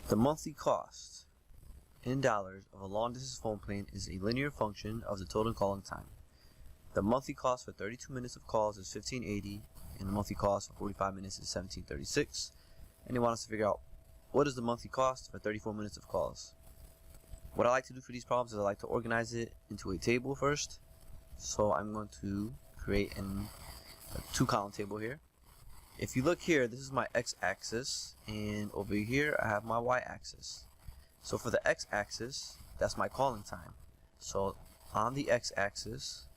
The monthly cost in dollars of a long distance phone plan is a linear function of the total calling time. The monthly cost for 32 minutes of calls is $15.80, and the monthly cost for 45 minutes is $17.36. And they want us to figure out what is the monthly cost for 34 minutes of calls. What I like to do for these problems is I like to organize it into a table first. So I'm going to create a two-column table here. If you look here, this is my x-axis, and over here I have my y-axis. So for the x-axis, that's my calling time. So on the x-axis,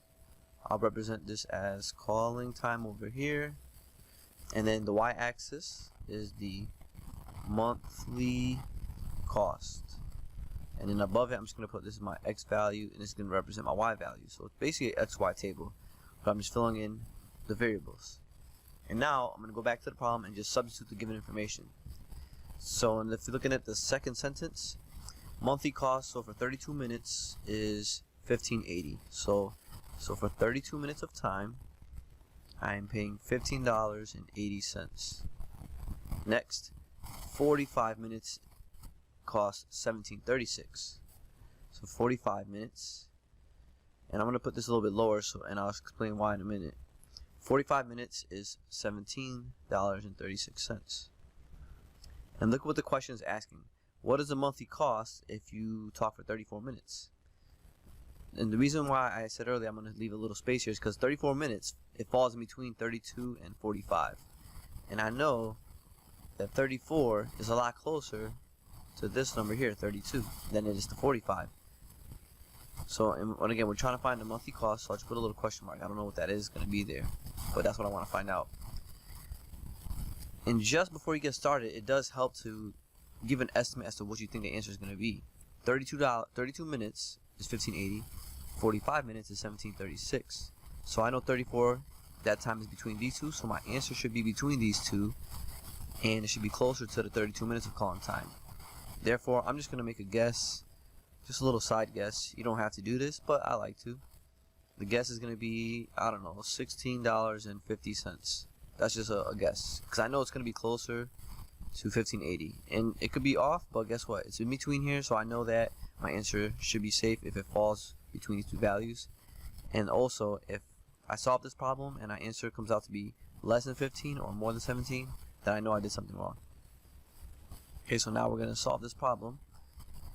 I'll represent this as calling time over here, and then the y-axis is the monthly cost. And then above it, I'm just going to put this is my x value, and it's going to represent my y value. So it's basically an XY table, but I'm just filling in the variables. And now I'm going to go back to the problem and just substitute the given information. So if you're looking at the second sentence, monthly cost, so for 32 minutes is $15.80. So for 32 minutes of time, I am paying $15.80. Next, 45 minutes cost $17.36. So 45 minutes, and I'm going to put this a little bit lower, and I'll explain why in a minute. 45 minutes is $17.36. And look what the question is asking. What is the monthly cost if you talk for 34 minutes? And the reason why I said earlier I'm going to leave a little space here is because 34 minutes, it falls in between 32 and 45. And I know that 34 is a lot closer to this number here, 32, than it is to 45. So, and again, we're trying to find the monthly cost, so I'll just put a little question mark. I don't know what that is going to be there, but that's what I want to find out. And just before you get started, it does help to give an estimate as to what you think the answer is going to be. 32 minutes is $15.80. 45 minutes is $17.36. So I know 34, that time is between these two, so my answer should be between these two, and it should be closer to the 32 minutes of calling time. Therefore, I'm just going to make a guess, just a little side guess. You don't have to do this, but I like to. The guess is going to be, I don't know, $16.50. That's just a guess, because I know it's going to be closer to $15.80. And it could be off, but guess what? It's in between here, so I know that my answer should be safe if it falls between these two values. And also, if I solve this problem and my answer comes out to be less than 15 or more than 17, then I know I did something wrong. Okay, so now we're going to solve this problem.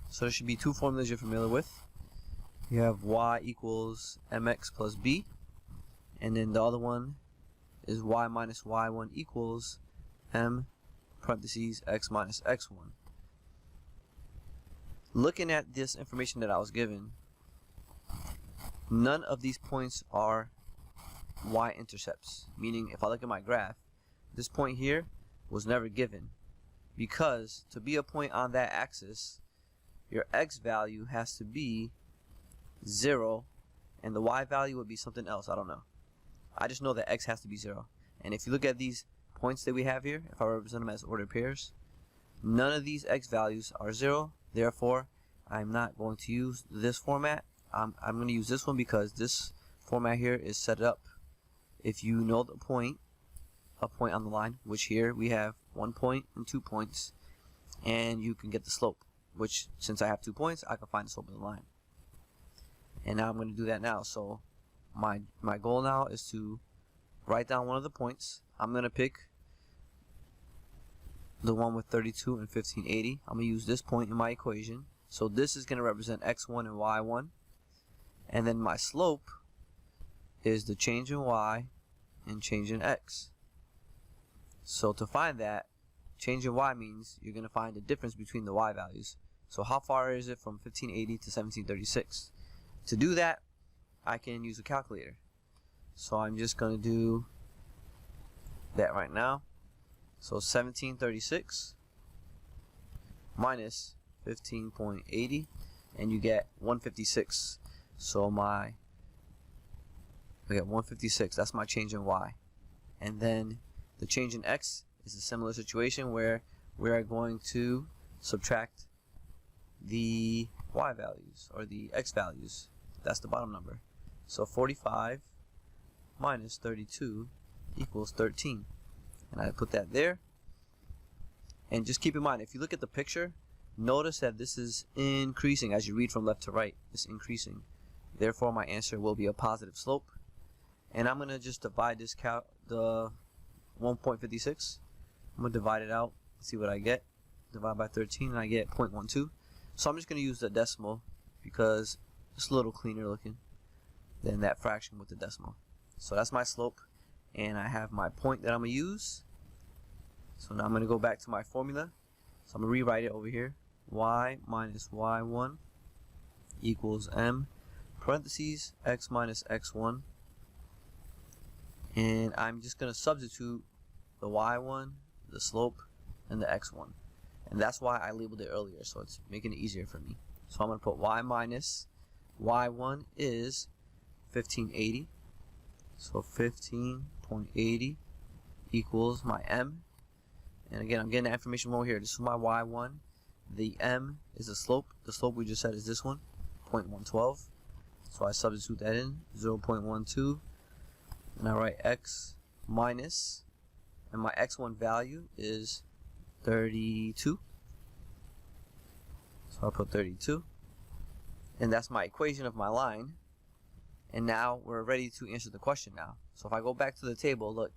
So there should be two formulas you're familiar with. You have y equals mx plus b, and then the other one is y minus y1 equals m parentheses x minus x1. Looking at this information that I was given, none of these points are y-intercepts, meaning if I look at my graph, this point here was never given, because to be a point on that axis, your x value has to be 0, and the y value would be something else. I don't know. I just know that x has to be 0. And if you look at these points that we have here, if I represent them as ordered pairs, none of these x values are 0. Therefore, I'm not going to use this format. I'm going to use this one because this format here is set up. If you know the point, a point on the line, which here we have 1 point and 2 points, and you can get the slope, which since I have 2 points, I can find the slope of the line. And now I'm going to do that now. So my goal now is to write down one of the points. I'm going to pick the one with 32 and 1580. I'm going to use this point in my equation. So this is going to represent x1 and y1. And then my slope is the change in y and change in x. So to find that, change in y means you're going to find the difference between the y values. So how far is it from 1580 to 1736? To do that, I can use a calculator. So I'm just going to do that right now. So 1736 minus 15.80, and you get 156. So I get 156. That's my change in y. And then the change in x is a similar situation where we are going to subtract the y values, or the x values. That's the bottom number. So 45 minus 32 equals 13. And I put that there. And just keep in mind, if you look at the picture, Notice that this is increasing as you read from left to right. It's increasing. Therefore, my answer will be a positive slope. And I'm going to just divide this the 1.56. I'm going to divide it out, see what I get. Divide by 13 and I get 0.12. So I'm just going to use the decimal because it's a little cleaner looking than that fraction with the decimal. So that's my slope, and I have my point that I'm going to use. So now I'm going to go back to my formula. So I'm going to rewrite it over here. Y minus y1 equals m parentheses x minus x1. And I'm just going to substitute the y1, the slope, and the x1. And that's why I labeled it earlier, so it's making it easier for me. So I'm going to put y minus y1 is 1580. So 15.80 equals my m. And again, I'm getting the information over here. This is my y1. The m is the slope. The slope we just said is this one, 0.112. So I substitute that in, 0.12. And I write x minus, and my x1 value is 32. So I'll put 32. And that's my equation of my line. And now we're ready to answer the question now. So if I go back to the table, look,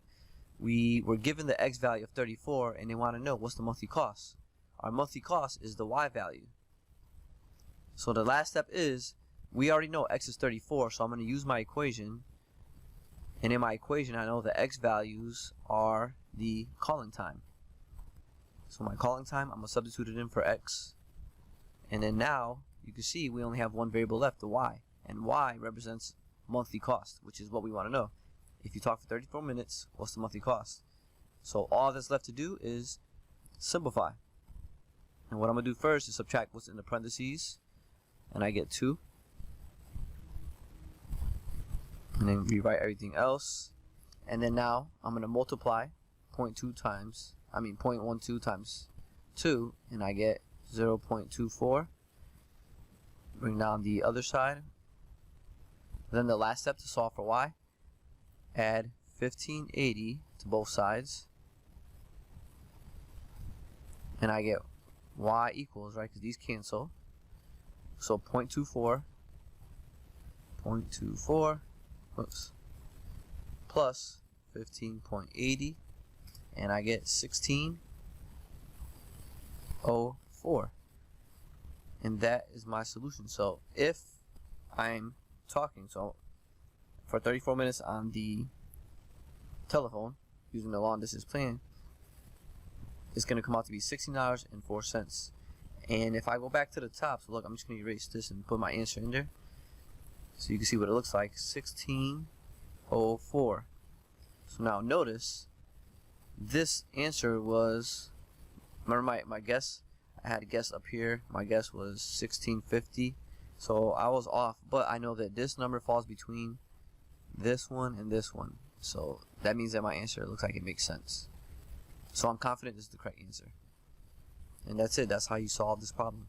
we were given the x value of 34 and they want to know what's the monthly cost. Our monthly cost is the y value. So the last step is, we already know x is 34, so I'm going to use my equation. And in my equation, I know the x values are the calling time. So my calling time, I'm going to substitute it in for x. And then now, you can see we only have one variable left, the y. And y represents monthly cost, which is what we want to know. If you talk for 34 minutes, what's the monthly cost? So all that's left to do is simplify. And what I'm going to do first is subtract what's in the parentheses. And I get 2. And then rewrite everything else. And then now I'm going to multiply 0.12 times 2, and I get 0.24. Bring down the other side. Then the last step to solve for y, add 1580 to both sides. And I get y equals, right, because these cancel. So 0.24 oops, plus 15.80, and I get 1604. And that is my solution. So if I'm talking for 34 minutes on the telephone using the long distance plan, it's going to come out to be $16.04. And if I go back to the top, so look, I'm just going to erase this and put my answer in there so you can see what it looks like. 1604. So now notice this answer was, remember my guess, I had a guess up here. My guess was 1650. So I was off, but I know that this number falls between this one and this one. So that means that my answer looks like it makes sense. So I'm confident this is the correct answer. And that's it. That's how you solve this problem.